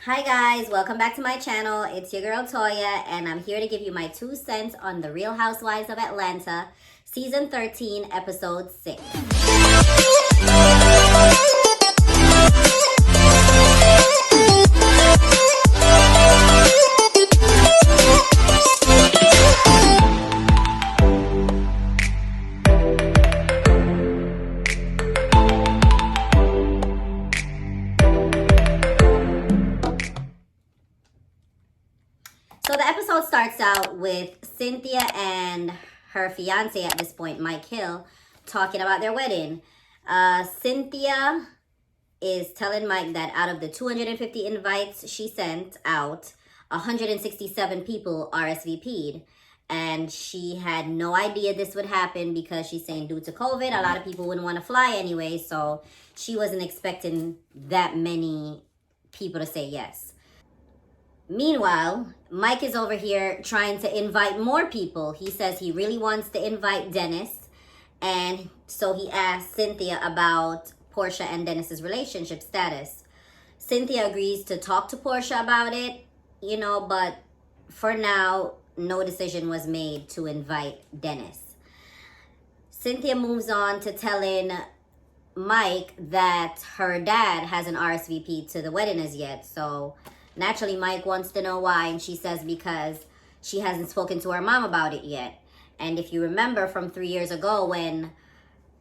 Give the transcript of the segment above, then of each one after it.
Hi guys, welcome back to my channel. It's your girl Toya, and I'm here to give you my 2 cents on The Real Housewives of Atlanta, Season 13, Episode 6. So the episode starts out with Cynthia and her fiance at this point, Mike Hill, talking about their wedding. Cynthia is telling Mike that out of the 250 invites she sent out, 167 people RSVP'd. And she had no idea this would happen because she's saying due to COVID, a lot of people wouldn't want to fly anyway. So she wasn't expecting that many people to say yes. Meanwhile, Mike is over here trying to invite more people. He says he really wants to invite Dennis. And so he asked Cynthia about Portia and Dennis's relationship status. Cynthia agrees to talk to Portia about it, but for now, no decision was made to invite Dennis. Cynthia moves on to telling Mike that her dad hasn't RSVP'd to the wedding as yet. So naturally, Mike wants to know why, and she says because she hasn't spoken to her mom about it yet. And if you remember from 3 years ago when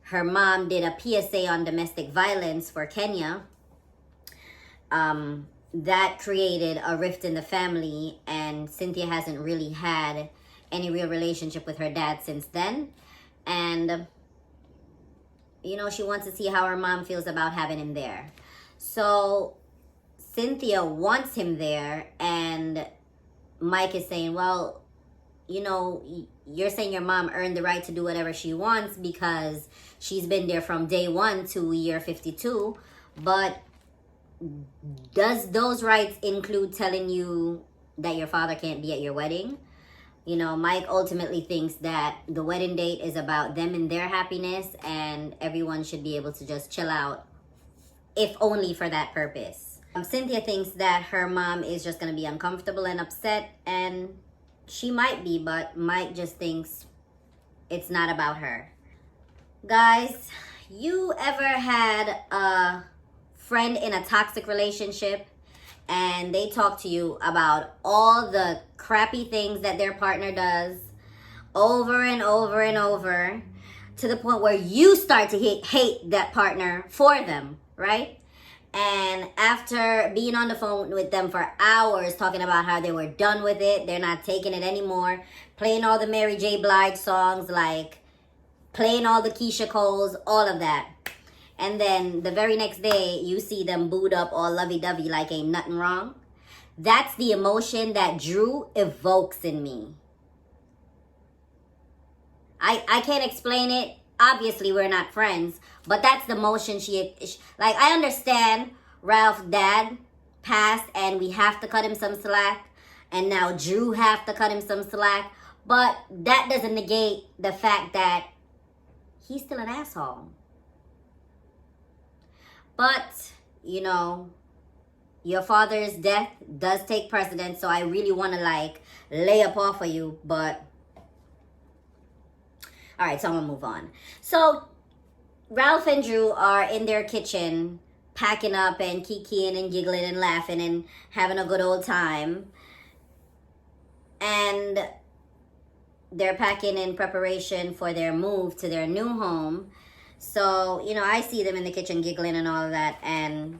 her mom did a PSA on domestic violence for Kenya, that created a rift in the family, and Cynthia hasn't really had any real relationship with her dad since then. And, she wants to see how her mom feels about having him there. So Cynthia wants him there, and Mike is saying, well, you're saying your mom earned the right to do whatever she wants because she's been there from day 1 to year 52, but does those rights include telling you that your father can't be at your wedding? Mike ultimately thinks that the wedding date is about them and their happiness, and everyone should be able to just chill out, if only for that purpose. Cynthia thinks that her mom is just going to be uncomfortable and upset, and she might be, but Mike just thinks it's not about her. Guys, you ever had a friend in a toxic relationship and they talk to you about all the crappy things that their partner does over and over and over to the point where you start to hate that partner for them, right? And after being on the phone with them for hours talking about how they were done with it, they're not taking it anymore, playing all the Mary J. Blige songs, like playing all the Keisha Coles, all of that. And then the very next day, you see them booed up all lovey-dovey like ain't nothing wrong. That's the emotion that Drew evokes in me. I can't explain it. Obviously, we're not friends, but that's the emotion like, I understand Ralph's dad passed and we have to cut him some slack, and now Drew have to cut him some slack, but that doesn't negate the fact that he's still an asshole. But, your father's death does take precedence, so I really want to, lay up off of you, but all right, so I'm going to move on. So Ralph and Drew are in their kitchen packing up and kikiing and giggling and laughing and having a good old time. And they're packing in preparation for their move to their new home. So, I see them in the kitchen giggling and all of that, and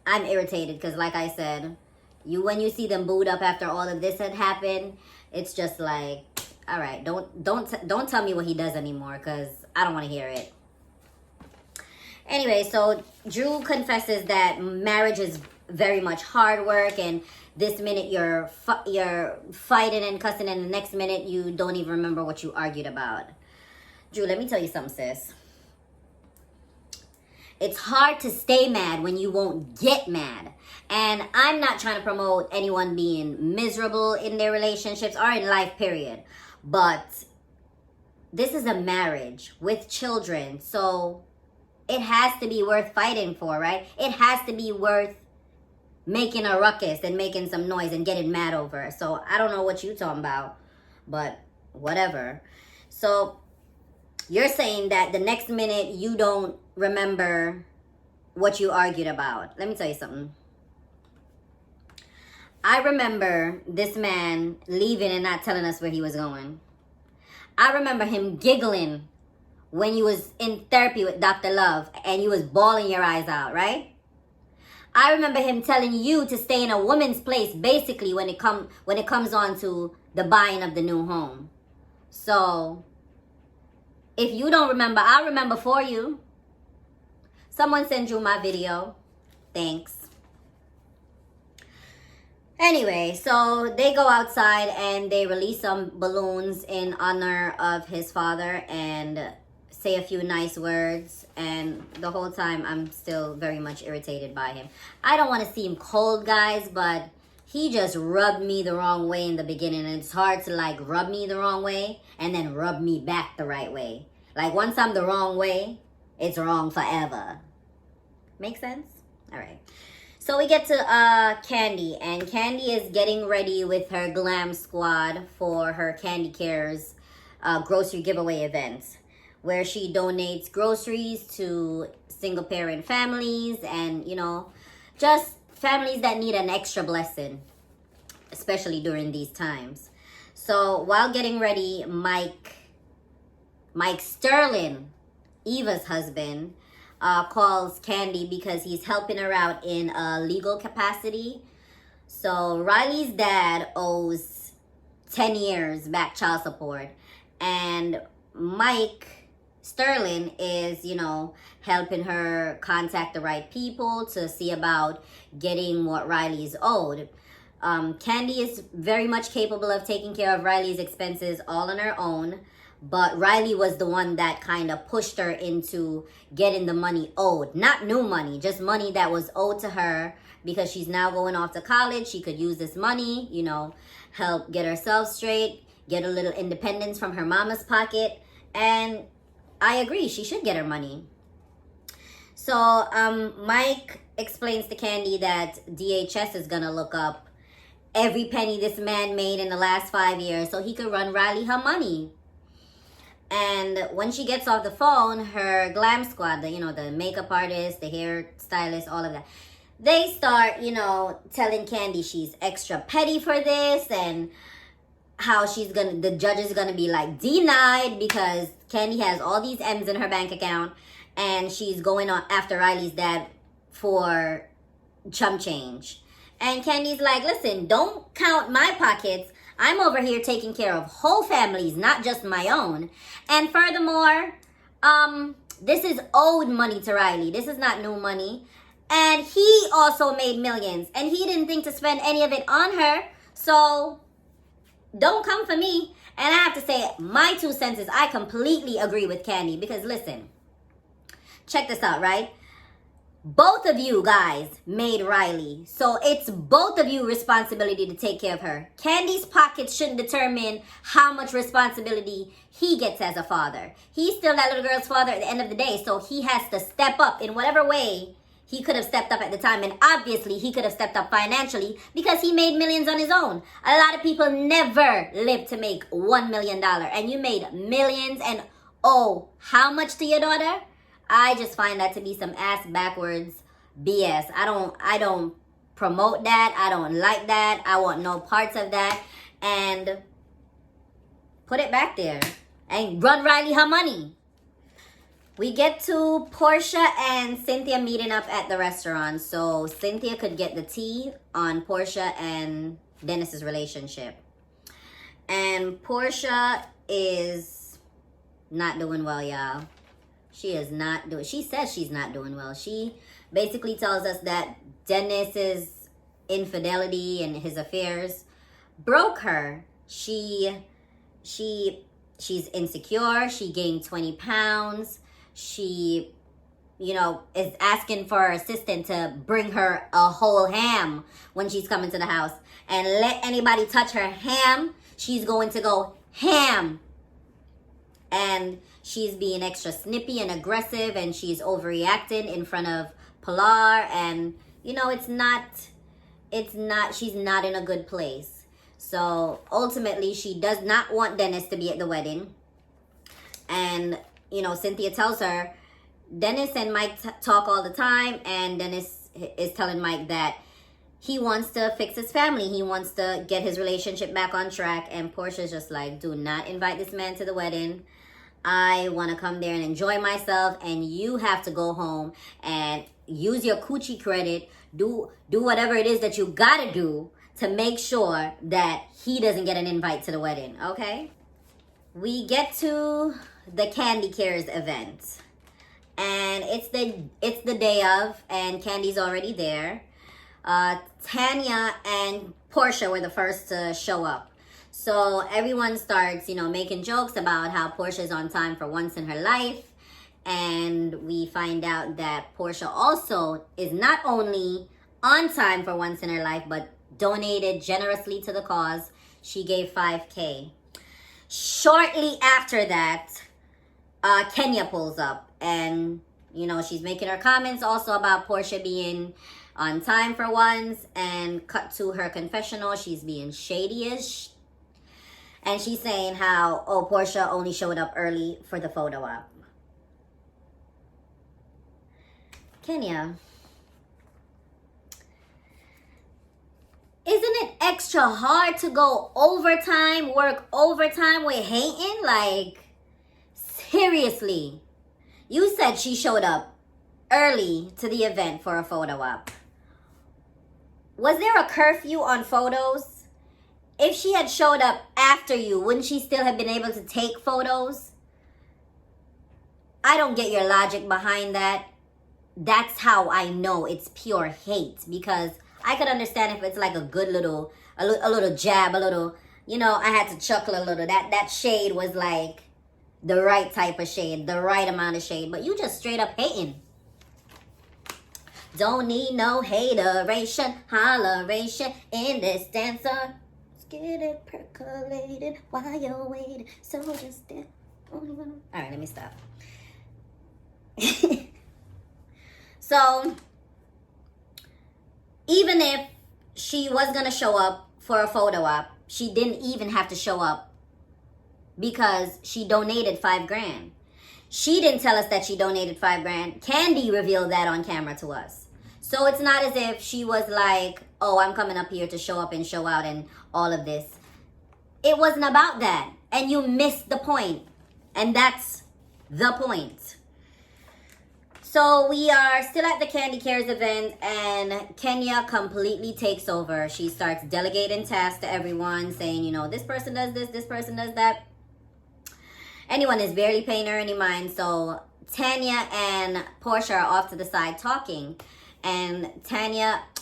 I'm irritated because, like I said, when you see them booed up after all of this had happened, it's just like, all right, don't tell me what he does anymore because I don't want to hear it. Anyway, so Drew confesses that marriage is very much hard work, and this minute you're fighting and cussing, and the next minute you don't even remember what you argued about. Drew, let me tell you something, sis. It's hard to stay mad when you won't get mad. And I'm not trying to promote anyone being miserable in their relationships or in life, period. But this is a marriage with children. So it has to be worth fighting for, right? It has to be worth making a ruckus and making some noise and getting mad over. So I don't know what you talking about, but whatever. So you're saying that the next minute you don't remember what you argued about. Let me tell you something. I remember this man leaving and not telling us where he was going. I remember him giggling when you was in therapy with Dr. Love and you was bawling your eyes out, right? I remember him telling you to stay in a woman's place basically when it comes on to the buying of the new home. So if you don't remember, I'll remember for you. Someone send you my video. Thanks. Anyway, so they go outside and they release some balloons in honor of his father and say a few nice words. And the whole time I'm still very much irritated by him. I don't want to seem cold, guys, but he just rubbed me the wrong way in the beginning. And it's hard to like rub me the wrong way and then rub me back the right way. Like once I'm the wrong way, it's wrong forever. Make sense? All right. So we get to Candy, and Candy is getting ready with her glam squad for her Candy Cares grocery giveaway event, where she donates groceries to single parent families and, you know, just families that need an extra blessing, especially during these times. So while getting ready, Mike Sterling, Eva's husband, calls Candy because he's helping her out in a legal capacity. So Riley's dad owes 10 years back child support, and Mike Sterling is, you know, helping her contact the right people to see about getting what Riley's owed. Candy is very much capable of taking care of Riley's expenses all on her own. But Riley was the one that kind of pushed her into getting the money owed. Not new money, just money that was owed to her because she's now going off to college. She could use this money, you know, help get herself straight, get a little independence from her mama's pocket. And I agree, she should get her money. So Mike explains to Candy that DHS is going to look up every penny this man made in the last 5 years so he could run Riley her money. And when she gets off the phone, her glam squad, the makeup artist, the hair stylist, all of that, they start, telling Candy she's extra petty for this and how the judge is gonna be like denied because Candy has all these M's in her bank account and she's going on after Riley's dad for chump change. And Candy's like, listen, don't count my pockets. I'm over here taking care of whole families, not just my own. And furthermore, this is owed money to Riley. This is not new money. And he also made millions. And he didn't think to spend any of it on her. So don't come for me. And I have to say, my 2 cents is I completely agree with Candy. Because listen, check this out, right? Both of you guys made Riley. So it's both of you responsibility to take care of her. Candy's pockets shouldn't determine how much responsibility he gets as a father. He's still that little girl's father at the end of the day. So he has to step up in whatever way he could have stepped up at the time. And obviously he could have stepped up financially because he made millions on his own. A lot of people never live to make $1 million. And you made millions and how much to your daughter? I just find that to be some ass backwards BS. I don't promote that. I don't like that. I want no parts of that. And put it back there. And run Riley her money. We get to Portia and Cynthia meeting up at the restaurant. So Cynthia could get the tea on Portia and Dennis's relationship. And Portia is not doing well, y'all. She says she's not doing well. She basically tells us that Dennis's infidelity and his affairs broke her. She's insecure. She gained 20 pounds. She, is asking for her assistant to bring her a whole ham when she's coming to the house. And let anybody touch her ham, she's going to go ham. And she's being extra snippy and aggressive, and she's overreacting in front of Pilar. And, it's not she's not in a good place. So ultimately, she does not want Dennis to be at the wedding. And, Cynthia tells her, Dennis and Mike talk all the time, and Dennis is telling Mike that he wants to fix his family. He wants to get his relationship back on track. And Portia's just like, do not invite this man to the wedding. I want to come there and enjoy myself, and you have to go home and use your coochie credit. Do whatever it is that you gotta do to make sure that he doesn't get an invite to the wedding, okay? We get to the Candy Cares event, and it's the day of, and Candy's already there. Tanya and Portia were the first to show up. So everyone starts, making jokes about how Portia's on time for once in her life. And we find out that Portia also is not only on time for once in her life, but donated generously to the cause. She gave $5,000. Shortly after that, Kenya pulls up, and she's making her comments also about Portia being on time for once, and cut to her confessional. She's being shady-ish, and she's saying how, Portia only showed up early for the photo op. Kenya, isn't it extra hard to go overtime, work overtime with hating? Like, seriously. You said she showed up early to the event for a photo op. Was there a curfew on photos? If she had showed up after you, wouldn't she still have been able to take photos? I don't get your logic behind that. That's how I know it's pure hate, because I could understand if it's like a good little, a little jab, a little, I had to chuckle a little. That shade was like the right type of shade, the right amount of shade. But you just straight up hating. Don't need no hateration, holleration in this dancer. Let's get it percolated while you're waiting. So just there. All right, let me stop. So, even if she was going to show up for a photo op, she didn't even have to show up because she donated $5,000. She didn't tell us that she donated $5,000. Candy revealed that on camera to us. So it's not as if she was like, I'm coming up here to show up and show out and all of this. It wasn't about that. And you missed the point. And that's the point. So we are still at the Candy Cares event, and Kenya completely takes over. She starts delegating tasks to everyone, saying, this person does this person does that. Anyone is barely paying her any mind. So Tanya and Portia are off to the side talking. And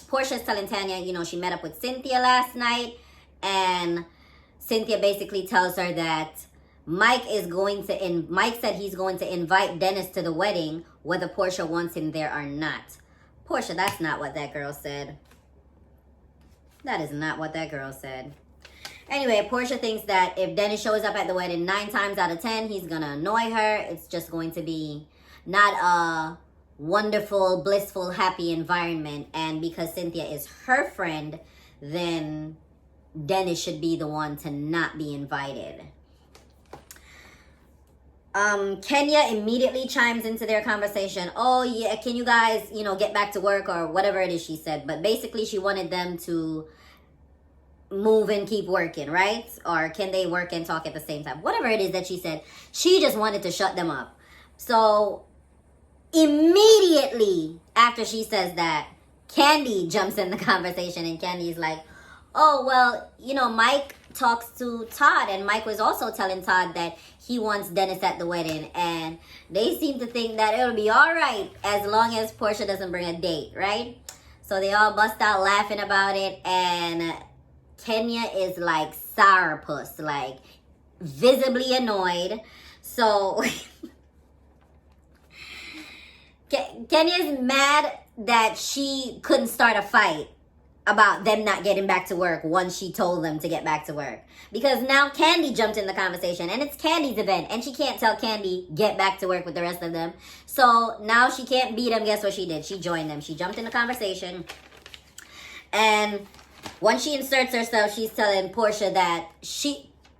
Portia's telling Tanya, she met up with Cynthia last night. And Cynthia basically tells her that Mike said he's going to invite Dennis to the wedding, whether Portia wants him there or not. Portia, that's not what that girl said. That is not what that girl said. Anyway, Portia thinks that if Dennis shows up at the wedding 9 times out of 10, he's going to annoy her. It's just going to be not a wonderful, blissful, happy environment. And because Cynthia is her friend, then Dennis should be the one to not be invited. Kenya immediately chimes into their conversation. Oh, yeah, can you guys, get back to work, or whatever it is she said. But basically, she wanted them to move and keep working, right? Or can they work and talk at the same time? Whatever it is that she said, she just wanted to shut them up. So immediately after she says that, Candy jumps in the conversation, and Candy's like, oh, well, Mike talks to Todd, and Mike was also telling Todd that he wants Dennis at the wedding, and they seem to think that it'll be all right as long as Portia doesn't bring a date, right? So they all bust out laughing about it, and Kenya is like sourpuss, like visibly annoyed. So Kenya's mad that she couldn't start a fight about them not getting back to work once she told them to get back to work. Because now Candy jumped in the conversation, and it's Candy's event, and she can't tell Candy get back to work with the rest of them. So now she can't beat them. Guess what she did? She joined them. She jumped in the conversation, And when she inserts herself, she's telling Portia that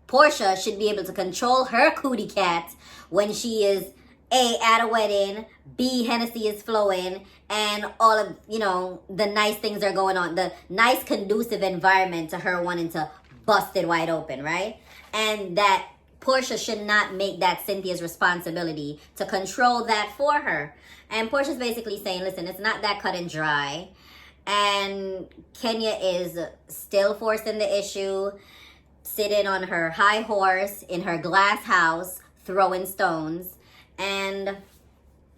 Portia should be able to control her cootie cat when she is A, at a wedding, B, Hennessy is flowing, and all of, the nice things are going on. The nice conducive environment to her wanting to bust it wide open, right? And that Portia should not make that Cynthia's responsibility to control that for her. And Portia's basically saying, listen, it's not that cut and dry. And Kenya is still forcing the issue, sitting on her high horse in her glass house, throwing stones, and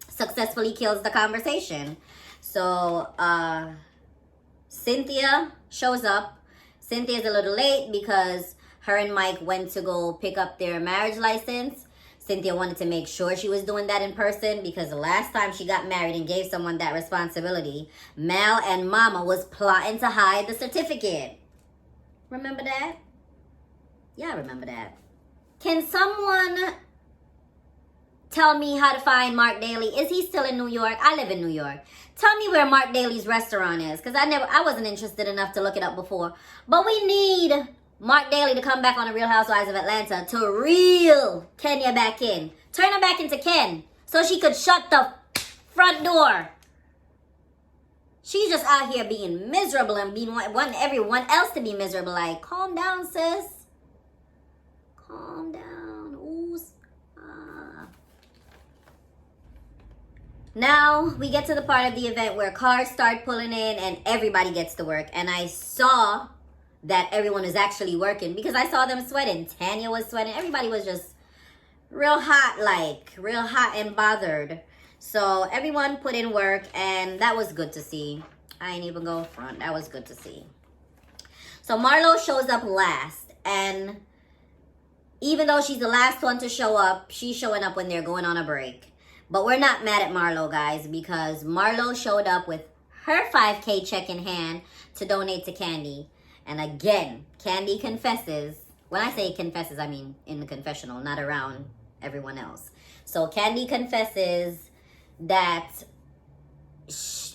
successfully kills the conversation. So Cynthia shows up. Cynthia's a little late because her and Mike went to go pick up their marriage license. Cynthia wanted to make sure she was doing that in person because the last time she got married and gave someone that responsibility, Mal and Mama was plotting to hide the certificate. Remember that? Yeah, I remember that. Can someone tell me how to find Mark Daly? Is he still in New York? I live in New York. Tell me where Mark Daly's restaurant is, because I wasn't interested enough to look it up before. But we need Mark Daly to come back on the Real Housewives of Atlanta to reel Kenya back in. Turn her back into Ken so she could shut the front door. She's just out here being miserable and wanting everyone else to be miserable. Like, calm down, sis. Calm down. Ooh. Now we get to the part of the event where cars start pulling in and everybody gets to work. And I saw that everyone is actually working because I saw them sweating. Tanya was sweating. Everybody was just real hot and bothered. So everyone put in work and that was good to see. I ain't even go front. That was good to see. So Marlo shows up last, and even though she's the last one to show up, she's showing up when they're going on a break. But we're not mad at Marlo, guys, because Marlo showed up with her 5K check in hand to donate to Candy. And again, Candy confesses. When I say confesses, I mean in the confessional, not around everyone else. So Candy confesses that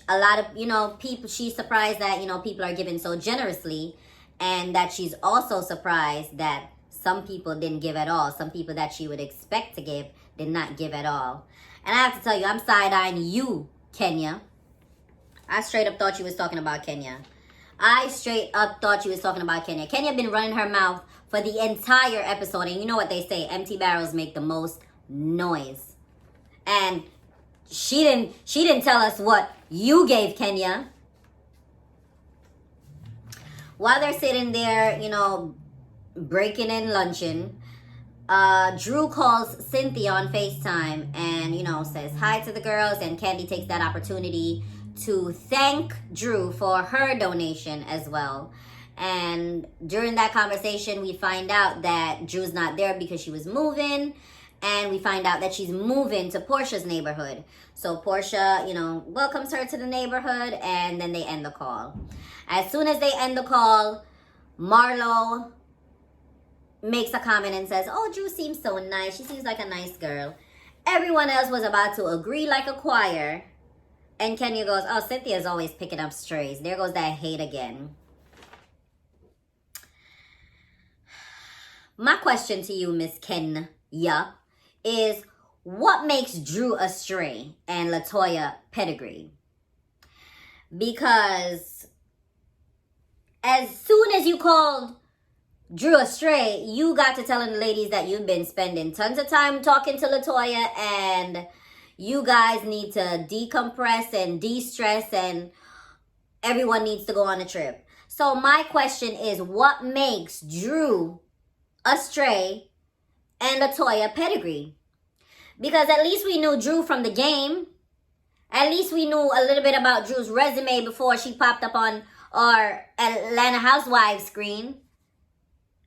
a lot of, people, she's surprised that, people are giving so generously, and that she's also surprised that some people didn't give at all. Some people that she would expect to give did not give at all. And I have to tell you, I'm side-eyeing you, Kenya. I straight up thought you was talking about Kenya. Kenya been running her mouth for the entire episode. And you know what they say, empty barrels make the most noise. And she didn't tell us what you gave Kenya. While they're sitting there, breaking and lunching, Drew calls Cynthia on FaceTime and, says hi to the girls. And Candy takes that opportunity to thank Drew for her donation as well. And during that conversation, we find out that Drew's not there because she was moving. And we find out that she's moving to Portia's neighborhood. So Portia, welcomes her to the neighborhood, and then they end the call. As soon as they end the call, Marlo makes a comment and says, oh, Drew seems so nice. She seems like a nice girl. Everyone else was about to agree like a choir. And Kenya goes, oh, Cynthia's always picking up strays. There goes that hate again. My question to you, Miss Kenya, is what makes Drew a stray and LaToya pedigree? Because as soon as you called Drew a stray, you got to telling the ladies that you've been spending tons of time talking to LaToya, and you guys need to decompress and de-stress, and everyone needs to go on a trip. So my question is, what makes Drew a stray and LaToya pedigree? Because at least we knew Drew from the game. At least we knew a little bit about Drew's resume before she popped up on our Atlanta Housewives screen.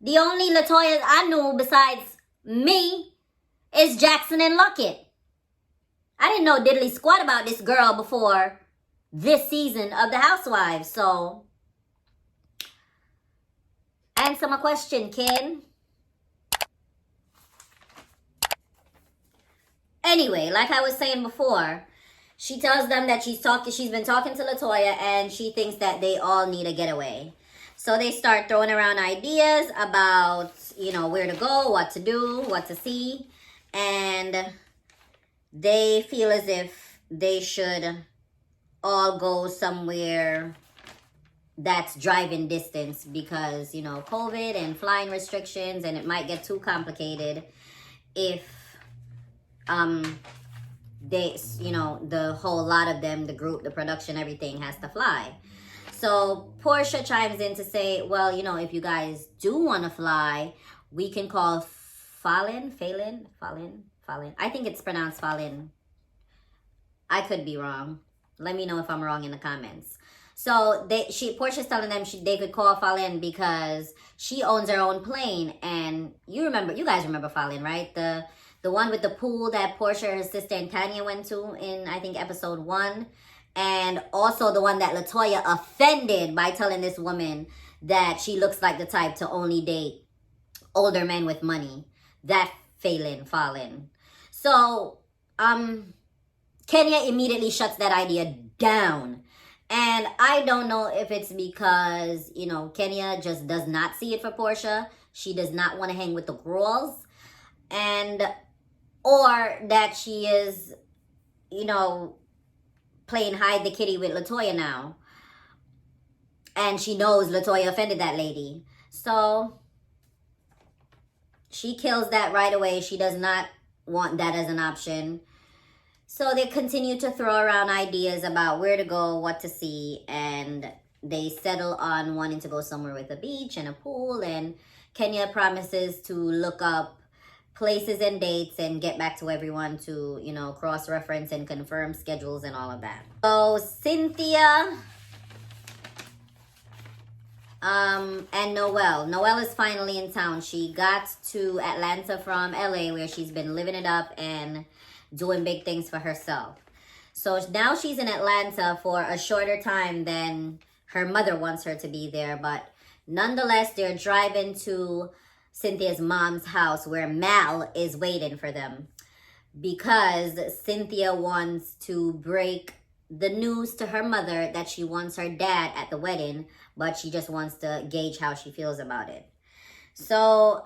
The only LaToyas I knew besides me is Jackson and Luckett. I didn't know diddly squat about this girl before this season of the Housewives. So, answer my question, Ken. Anyway, like I was saying before, She tells them that she's been talking to LaToya, and she thinks that they all need a getaway. So they start throwing around ideas about, where to go, what to do, what to see. And they feel as if they should all go somewhere that's driving distance because, COVID and flying restrictions, and it might get too complicated if they, the whole lot of them, the group, the production, everything has to fly. So Portia chimes in to say, well, if you guys do want to fly, we can call Fallon. I think it's pronounced Fallon. I could be wrong. Let me know if I'm wrong in the comments. So Portia's telling them they could call Fallon because she owns her own plane. And you guys remember Fallon, right? The one with the pool that Portia, her sister, and Tanya went to in, I think, episode 1. And also the one that LaToya offended by telling this woman that she looks like the type to only date older men with money. That Fallon. So, Kenya immediately shuts that idea down. And I don't know if it's because, Kenya just does not see it for Portia. She does not want to hang with the girls. Or that she is, playing hide the kitty with LaToya now. And she knows LaToya offended that lady. So she kills that right away. She does not want that as an option. So they continue to throw around ideas about where to go, what to see, and they settle on wanting to go somewhere with a beach and a pool. And Kenya promises to look up places and dates and get back to everyone to, cross-reference and confirm schedules and all of that. So Cynthia and Noelle is finally in town. She got to Atlanta from LA, where she's been living it up and doing big things for herself. So now she's in Atlanta for a shorter time than her mother wants her to be there, but nonetheless, they're driving to Cynthia's mom's house where Mal is waiting for them because Cynthia wants to break the news to her mother that she wants her dad at the wedding, but she just wants to gauge how she feels about it. So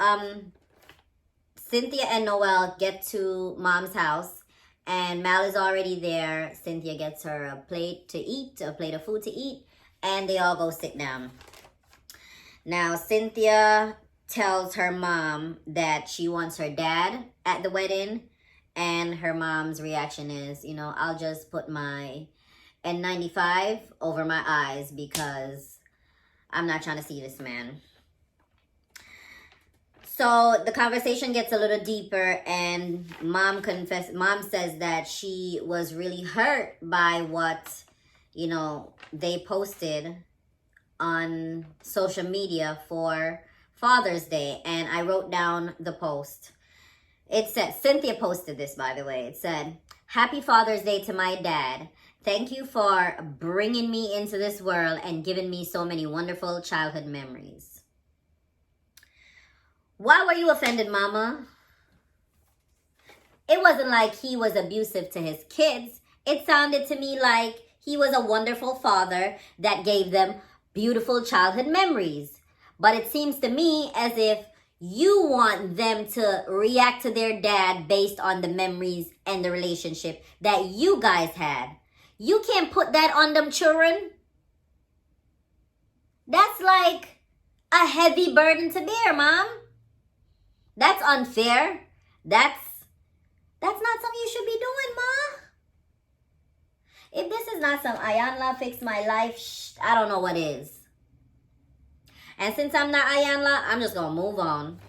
Cynthia and Noelle get to mom's house, and Mal is already there. Cynthia gets her a plate of food to eat, and they all go sit down. Now Cynthia tells her mom that she wants her dad at the wedding, and her mom's reaction is, I'll just put my N95 over my eyes because I'm not trying to see this man. So the conversation gets a little deeper, and mom says that she was really hurt by what, they posted on social media for Father's Day. And I wrote down the post. It said, Cynthia posted this, by the way. It said, "Happy Father's Day to my dad. Thank you for bringing me into this world and giving me so many wonderful childhood memories." Why were you offended, Mama? It wasn't like he was abusive to his kids. It sounded to me like he was a wonderful father that gave them beautiful childhood memories. But it seems to me as if you want them to react to their dad based on the memories and the relationship that you guys had. You can't put that on them children. That's like a heavy burden to bear, Mom. That's unfair. That's not something you should be doing, Ma. If this is not some Ayanla fix my life, I don't know what is. And since I'm not Ayanla, I'm just going to move on.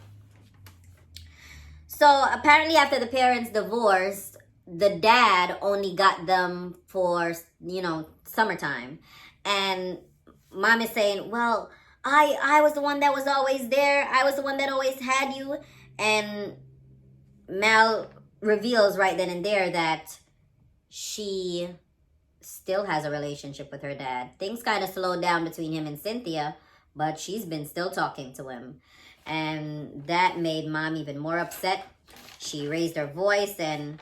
So apparently after the parents divorced, the dad only got them for, summertime. And Mom is saying, well, I was the one that was always there. I was the one that always had you. And Mal reveals right then and there that she still has a relationship with her dad. Things kind of slowed down between him and Cynthia, but she's been still talking to him. And that made Mom even more upset. She raised her voice and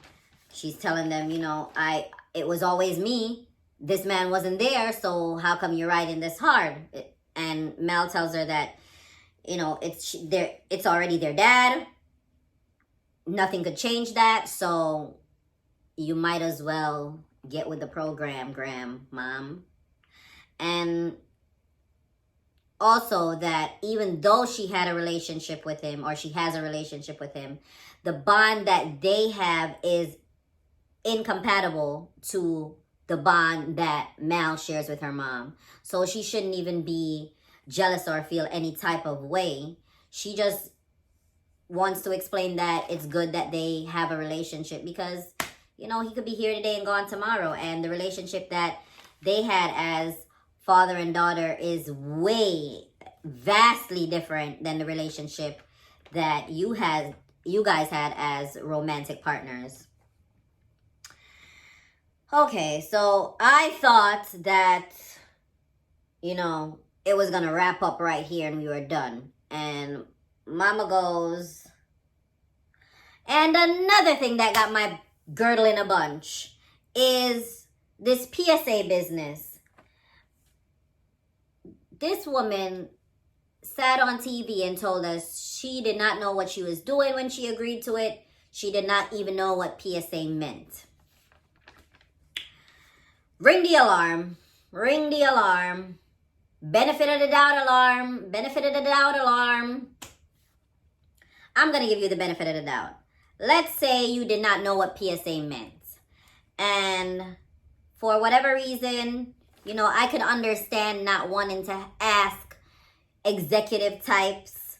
she's telling them, it was always me. This man wasn't there, so how come you're riding this hard? And Mel tells her that, it's already their dad. Nothing could change that, so you might as well get with the program, Mom. And also that even though she had a relationship with him, or she has a relationship with him, the bond that they have is incompatible to the bond that Mal shares with her mom. So she shouldn't even be jealous or feel any type of way. She just wants to explain that it's good that they have a relationship because, he could be here today and gone tomorrow. And the relationship that they had as father and daughter is vastly different than the relationship that you guys had as romantic partners. Okay, so I thought that, it was going to wrap up right here and we were done. And Mama goes, and another thing that got my girdle in a bunch is this PSA business. This woman sat on TV and told us she did not know what she was doing when she agreed to it. She did not even know what PSA meant. Ring the alarm. Ring the alarm. Benefit of the doubt alarm. Benefit of the doubt alarm. I'm going to give you the benefit of the doubt. Let's say you did not know what PSA meant. And for whatever reason, I could understand not wanting to ask executive types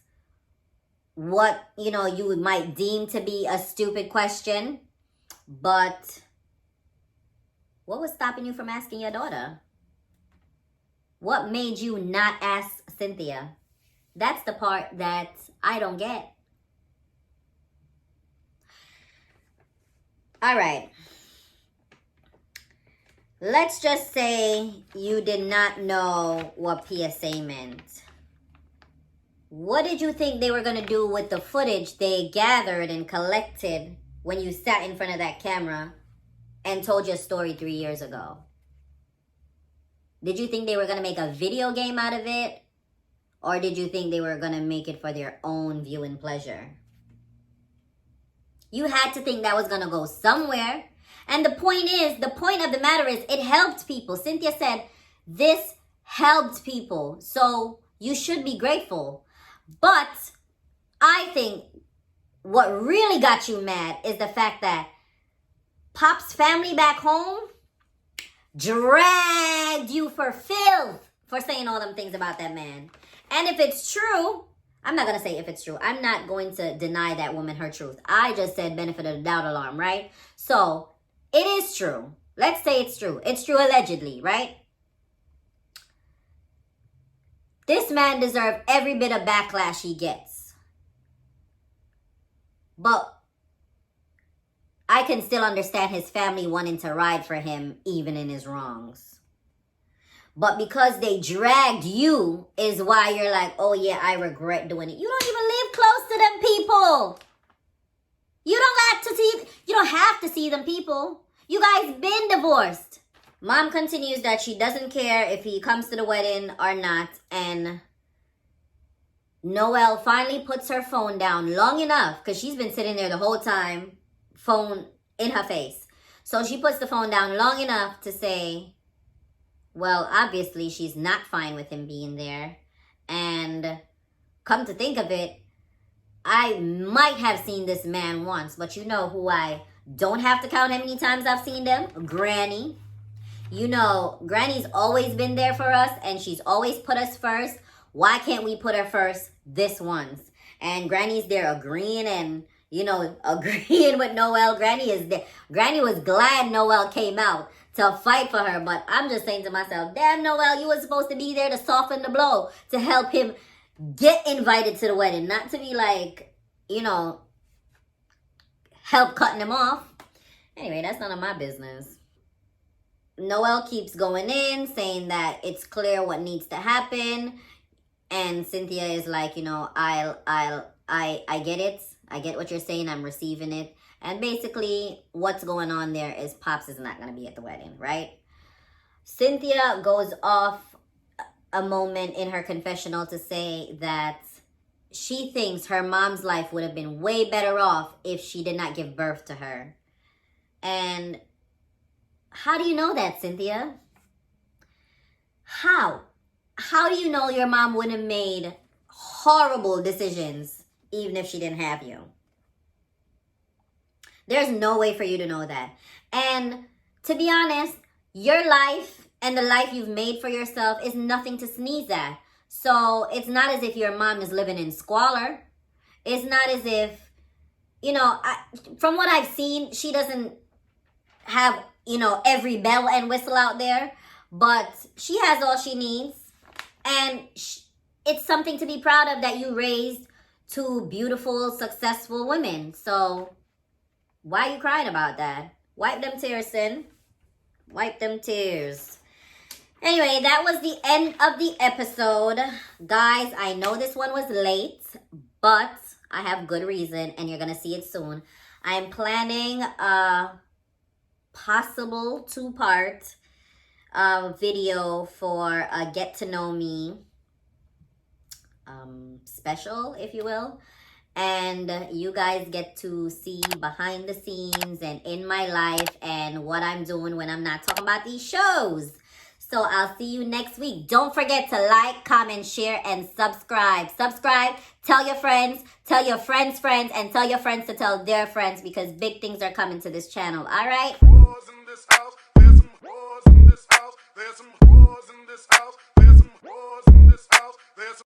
what, you might deem to be a stupid question. But what was stopping you from asking your daughter? What made you not ask Cynthia? That's the part that I don't get. All right. Let's just say you did not know what PSA meant. What did you think they were going to do with the footage they gathered and collected when you sat in front of that camera and told your story 3 years ago? Did you think they were going to make a video game out of it? Or did you think they were going to make it for their own viewing pleasure? You had to think that was going to go somewhere. And the point of the matter is, it helped people. Cynthia said, this helped people. So you should be grateful. But I think what really got you mad is the fact that Pop's family back home dragged you for filth for saying all them things about that man. And if it's true, I'm not going to say if it's true. I'm not going to deny that woman her truth. I just said benefit of the doubt alarm, right? So it is true. Let's say it's true. It's true allegedly, right? This man deserves every bit of backlash he gets. But I can still understand his family wanting to ride for him even in his wrongs. But because they dragged you is why you're like, oh yeah, I regret doing it. You don't even live close to them people. You don't have to see them people. You guys been divorced. Mom continues that she doesn't care if he comes to the wedding or not. And Noelle finally puts her phone down long enough, because she's been sitting there the whole time, phone in her face. So she puts the phone down long enough to say, well, obviously she's not fine with him being there. And come to think of it, I might have seen this man once, but you know who I don't have to count how many times I've seen them? Granny. You know, Granny's always been there for us, and she's always put us first. Why can't we put her first this once? And Granny's there agreeing and, agreeing with Noelle. Granny is there. Granny was glad Noelle came out to fight for her. But I'm just saying to myself, damn, Noelle, you were supposed to be there to soften the blow, to help him get invited to the wedding. Not to be like, help cutting him off. Anyway, that's none of my business. Noelle keeps going in, saying that it's clear what needs to happen. And Cynthia is like, I get it. I get what you're saying. I'm receiving it. And basically, what's going on there is Pops is not going to be at the wedding, right? Cynthia goes off a moment in her confessional to say that she thinks her mom's life would have been way better off if she did not give birth to her. And how do you know that, Cynthia? How? How do you know your mom wouldn't have made horrible decisions even if she didn't have you? There's no way for you to know that. And to be honest, your life and the life you've made for yourself is nothing to sneeze at. So it's not as if your mom is living in squalor. It's not as if, from what I've seen, she doesn't have, every bell and whistle out there. But she has all she needs. And it's something to be proud of that you raised two beautiful, successful women. So why are you crying about that? Wipe them tears, Sin. Wipe them tears. Anyway, that was the end of the episode. Guys, I know this one was late, but I have good reason, and you're going to see it soon. I'm planning a possible 2-part video for a get to know me special, if you will. And you guys get to see behind the scenes and in my life and what I'm doing when I'm not talking about these shows. So I'll see you next week. Don't forget to like, comment, share, and subscribe. Subscribe, tell your friends, tell your friends' friends, and tell your friends to tell their friends, because big things are coming to this channel. All right?